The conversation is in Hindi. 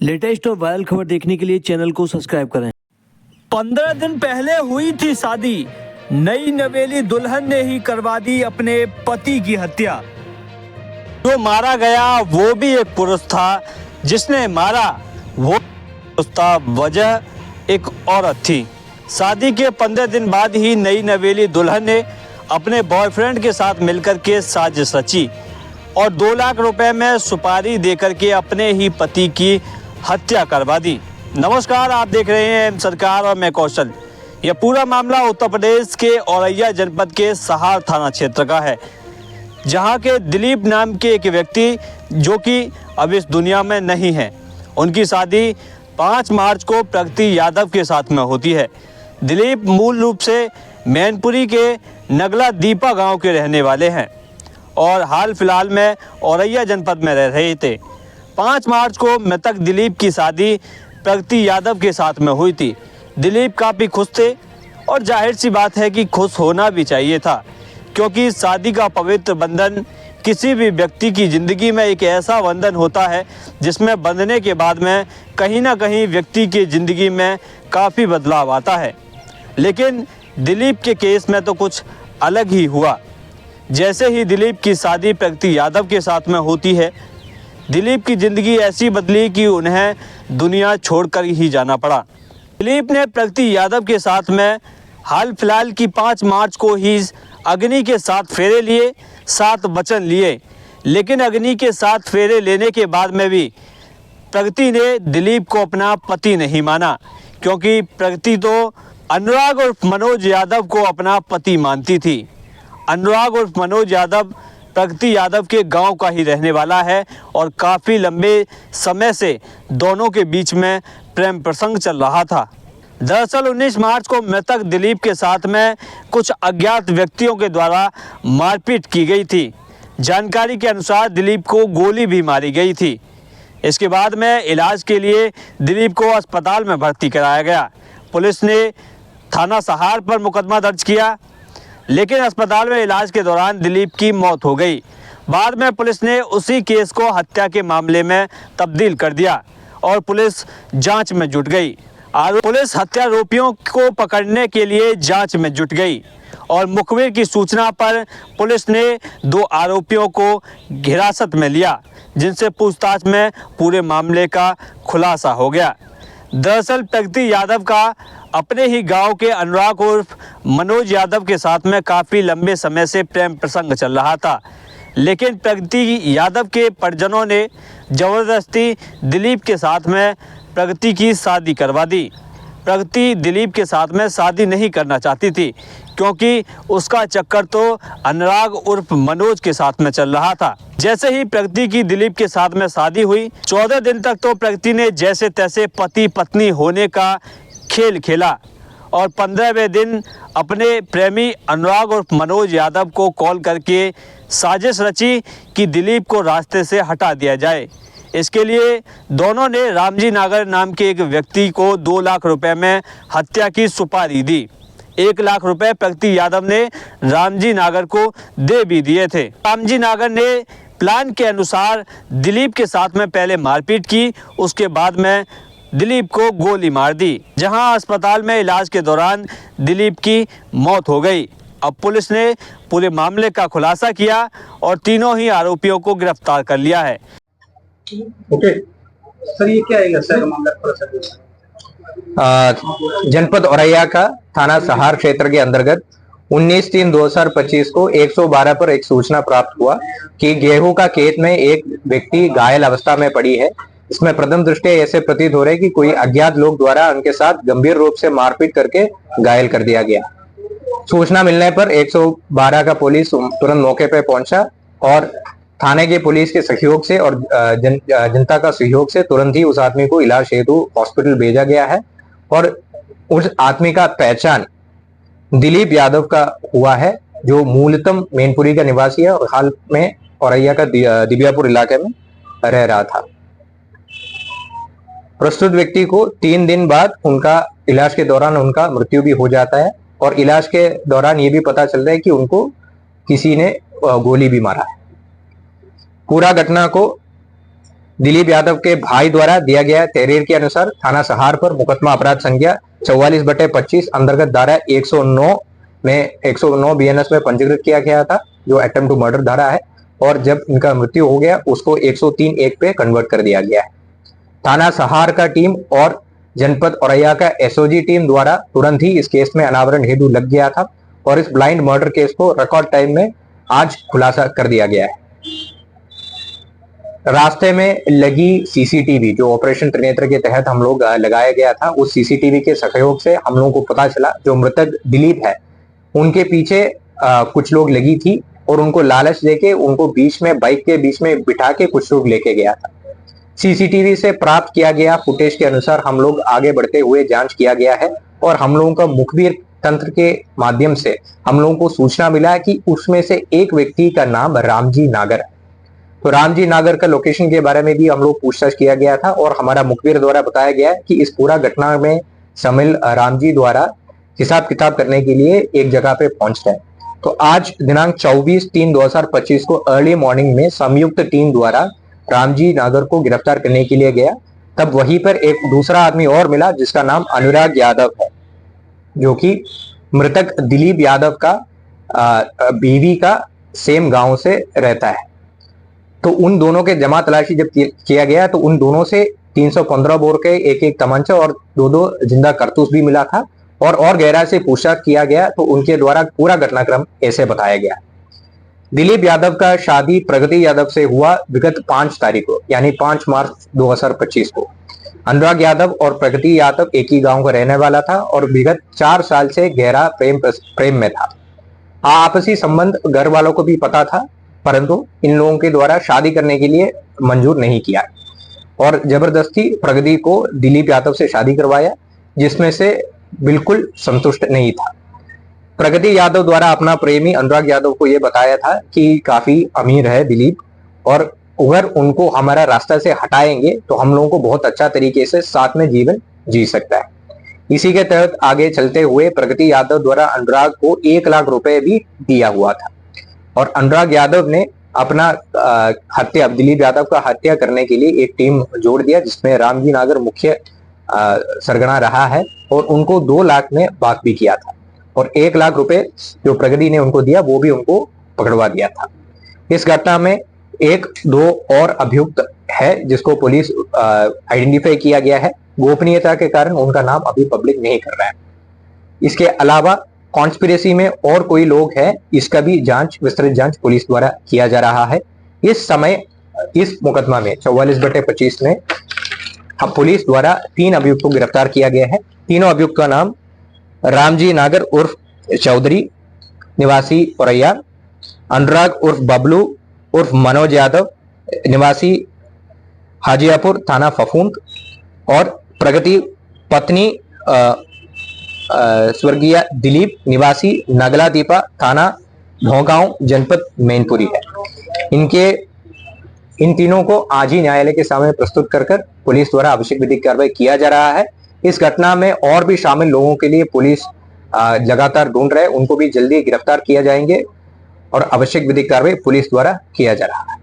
लेटेस्ट और वायरल खबर देखने के लिए चैनल को सब्सक्राइब करें। 15 दिन पहले हुई थी शादी, नई नवेली दुल्हन ने ही करवा दी अपने पति की हत्या। जो मारा गया वो भी एक पुरुष था, जिसने मारा वो पुरुष था, वजह एक औरत थी। शादी के 15 दिन बाद ही नई नवेली दुल्हन ने अपने बॉयफ्रेंड के साथ मिलकर के साजिश रची और 2 लाख रुपए में सुपारी देकर के अपने ही पति की हत्या करवा दी। नमस्कार, आप देख रहे हैं एम सरकार और मैं कौशल। यह पूरा मामला उत्तर प्रदेश के औरैया जनपद के सहार थाना क्षेत्र का है, जहां के दिलीप नाम के एक व्यक्ति जो कि अब इस दुनिया में नहीं है, उनकी शादी 5 मार्च को प्रगति यादव के साथ में होती है। दिलीप मूल रूप से मैनपुरी के नगला दीपा गांव के रहने वाले हैं और हाल फिलहाल में औरैया जनपद में रह रहे थे। 5 मार्च को मृतक दिलीप की शादी प्रगति यादव के साथ में हुई थी। दिलीप काफ़ी खुश थे और जाहिर सी बात है कि खुश होना भी चाहिए था, क्योंकि शादी का पवित्र बंधन किसी भी व्यक्ति की ज़िंदगी में एक ऐसा बंधन होता है जिसमें बंधने के बाद में कहीं ना कहीं व्यक्ति की ज़िंदगी में काफ़ी बदलाव आता है। लेकिन दिलीप के केस में तो कुछ अलग ही हुआ। जैसे ही दिलीप की शादी प्रगति यादव के साथ में होती है, दिलीप की ज़िंदगी ऐसी बदली कि उन्हें दुनिया छोड़कर ही जाना पड़ा। दिलीप ने प्रगति यादव के साथ में हाल फिलहाल की 5 मार्च को ही अग्नि के 7 फेरे लिए, 7 वचन लिए। लेकिन अग्नि के 7 फेरे लेने के बाद में भी प्रगति ने दिलीप को अपना पति नहीं माना, क्योंकि प्रगति तो अनुराग उर्फ मनोज यादव को अपना पति मानती थी। अनुराग उर्फ मनोज यादव प्रगति यादव के गांव का ही रहने वाला है और काफ़ी लंबे समय से दोनों के बीच में प्रेम प्रसंग चल रहा था। दरअसल 19 मार्च को मृतक दिलीप के साथ में कुछ अज्ञात व्यक्तियों के द्वारा मारपीट की गई थी। जानकारी के अनुसार दिलीप को गोली भी मारी गई थी। इसके बाद में इलाज के लिए दिलीप को अस्पताल में भर्ती कराया गया। पुलिस ने थाना सहार पर मुकदमा दर्ज किया, लेकिन अस्पताल में इलाज के दौरान दिलीप की मौत हो गई। बाद में पुलिस ने उसी केस को हत्या के मामले में तब्दील कर दिया और पुलिस जांच में जुट गई। पुलिस हत्यारोपियों को पकड़ने के लिए जांच में जुट गई और मुखबिर की सूचना पर पुलिस ने 2 आरोपियों को हिरासत में लिया, जिनसे पूछताछ में पूरे मामले का खुलासा हो गया। दरअसल प्रगति यादव का अपने ही गांव के अनुराग उर्फ मनोज यादव के साथ में काफ़ी लंबे समय से प्रेम प्रसंग चल रहा था, लेकिन प्रगति यादव के परिजनों ने ज़बरदस्ती दिलीप के साथ में प्रगति की शादी करवा दी। प्रगति दिलीप के साथ में शादी नहीं करना चाहती थी, क्योंकि उसका चक्कर तो अनुराग उर्फ मनोज के साथ में चल रहा था। जैसे ही प्रगति की दिलीप के साथ में शादी हुई, 14 दिन तक तो प्रगति ने जैसे तैसे पति पत्नी होने का खेल खेला और 15वें दिन अपने प्रेमी अनुराग उर्फ मनोज यादव को कॉल करके साजिश रची कि दिलीप को रास्ते से हटा दिया जाए। इसके लिए दोनों ने रामजी नागर नाम के एक व्यक्ति को 2 लाख रुपए में हत्या की सुपारी दी। 1 लाख रुपए प्रगति यादव ने रामजी नागर को दे भी दिए थे। रामजी नागर ने प्लान के अनुसार दिलीप के साथ में पहले मारपीट की, उसके बाद में दिलीप को गोली मार दी, जहां अस्पताल में इलाज के दौरान दिलीप की मौत हो गई। अब पुलिस ने पूरे मामले का खुलासा किया और तीनों ही आरोपियों को गिरफ्तार कर लिया है। ओके सर, ये क्या है सर मामला? जनपद औरैया का थाना सहार क्षेत्र के अंतर्गत 19/3/2025 को 112 पर एक सूचना प्राप्त हुआ कि गेहूं का खेत में एक व्यक्ति घायल अवस्था में पड़ी है। इसमें प्रथम दृष्टया ऐसे प्रतीत हो रहा है कि कोई अज्ञात लोग द्वारा उनके साथ गंभीर रूप से मारपीट करके घायल कर दिया गया। सूचना मिलने पर 112 का पुलिस तुरंत मौके पर पहुंचा और थाने के पुलिस के सहयोग से और जनता का सहयोग से तुरंत ही उस आदमी को इलाज हेतु हॉस्पिटल भेजा गया है और उस आदमी का पहचान दिलीप यादव का हुआ है, जो मूलतः मैनपुरी का निवासी है और हाल में औरैया का दिबियापुर इलाके में रह रहा था। प्रस्तुत व्यक्ति को 3 दिन बाद उनका इलाज के दौरान उनका मृत्यु भी हो जाता है और इलाज के दौरान ये भी पता चल रहा है कि उनको किसी ने गोली भी मारा है। पूरा घटना को दिलीप यादव के भाई द्वारा दिया गया तहरीर के अनुसार थाना सहार पर मुकदमा अपराध संख्या 44/25 अंतर्गत धारा 109 में 109 बीएनएस में पंजीकृत किया गया था, जो अटेम्प्ट टू मर्डर धारा है, और जब इनका मृत्यु हो गया उसको 103(1) पे कन्वर्ट कर दिया गया है। थाना सहार का टीम और जनपद औरैया का एसओजी टीम द्वारा तुरंत ही इस केस में अनावरण हेतु लग गया था और इस ब्लाइंड मर्डर केस को रिकॉर्ड टाइम में आज खुलासा कर दिया गया है। रास्ते में लगी सीसीटीवी जो ऑपरेशन त्रिनेत्र के तहत हम लोग लगाया गया था, उस सीसीटीवी के सहयोग से हम लोगों को पता चला जो मृतक दिलीप है उनके पीछे कुछ लोग लगी थी और उनको लालच देके उनको बीच में बाइक के बीच में बिठा के कुछ लोग लेके गया था। सीसीटीवी से प्राप्त किया गया फुटेज के अनुसार हम लोग आगे बढ़ते हुए जांच किया गया है और हम लोगों का मुखबिर तंत्र के माध्यम से हम लोगों को सूचना मिला है कि उसमें से एक व्यक्ति का नाम रामजी नागर है। तो रामजी नागर का लोकेशन के बारे में भी हम लोग पूछताछ किया गया था और हमारा मुखबिर द्वारा बताया गया है कि इस पूरा घटना में शामिल रामजी द्वारा हिसाब किताब करने के लिए एक जगह पे पहुंच रहे हैं। तो आज दिनांक 24/3/2025 को अर्ली मॉर्निंग में संयुक्त टीम द्वारा रामजी नागर को गिरफ्तार करने के लिए गया। तब वहीं पर एक दूसरा आदमी और मिला जिसका नाम अनुराग यादव है, जो कि मृतक दिलीप यादव का बीवी का सेम गांव से रहता है। तो उन दोनों के जमा तलाशी जब किया गया तो उन दोनों से 315 बोर के एक तमंचा और दो जिंदा कारतूस भी मिला था और गहराई से पूछताछ किया गया तो उनके द्वारा पूरा घटनाक्रम ऐसे बताया गया। दिलीप यादव का शादी प्रगति यादव से हुआ विगत 5 तारीख को, यानी 5 मार्च 2025 को। अनुराग यादव और प्रगति यादव एक ही गांव का रहने वाला था और विगत 4 साल से गहरा प्रेम में था। आपसी संबंध घर वालों को भी पता था, परंतु इन लोगों के द्वारा शादी करने के लिए मंजूर नहीं किया और जबरदस्ती प्रगति को दिलीप यादव से शादी करवाया, जिसमें से बिल्कुल संतुष्ट नहीं था। प्रगति यादव द्वारा अपना प्रेमी अनुराग यादव को यह बताया था कि काफी अमीर है दिलीप और अगर उनको हमारा रास्ता से हटाएंगे तो हम लोगों को बहुत अच्छा तरीके से साथ में जीवन जी सकता है। इसी के तहत आगे चलते हुए प्रगति यादव द्वारा अनुराग को 1 लाख रुपए भी दिया हुआ था और अनुराग यादव ने अपना हत्या दिलीप यादव का हत्या करने के लिए एक टीम जोड़ दिया, जिसमें रामजी नागर मुख्य सरगना रहा है और उनको 2 लाख में बात भी किया था और 1 लाख रुपए जो प्रगति ने उनको दिया वो भी उनको पकड़वा दिया था। इस घटना में 1-2 और अभियुक्त है जिसको पुलिस आइडेंटिफाई किया गया है। गोपनीयता के कारण उनका नाम अभी पब्लिक नहीं कर रहा है। इसके अलावा कॉन्स्पिरेसी में और कोई लोग हैं, इसका भी विस्तृत जांच पुलिस द्वारा किया जा रहा है। इस समय इस मुकदमा में 44/25 में पुलिस द्वारा 3 अभियुक्त को गिरफ्तार किया गया है। तीनों अभियुक्त का नाम रामजी नागर उर्फ चौधरी निवासी औरैया, अनुराग उर्फ बबलू उर्फ मनोज यादव निवासी हाजियापुर थाना फफूंद और प्रगति पत्नी स्वर्गीय दिलीप निवासी नगला दीपा थाना भोगांव जनपद मैनपुरी है। इन तीनों को आज ही न्यायालय के सामने प्रस्तुत कर पुलिस द्वारा आवश्यक विधिक कार्रवाई किया जा रहा है। इस घटना में और भी शामिल लोगों के लिए पुलिस लगातार ढूंढ रहे हैं, उनको भी जल्दी गिरफ्तार किया जाएंगे और आवश्यक विधिक कार्रवाई पुलिस द्वारा किया जा रहा है।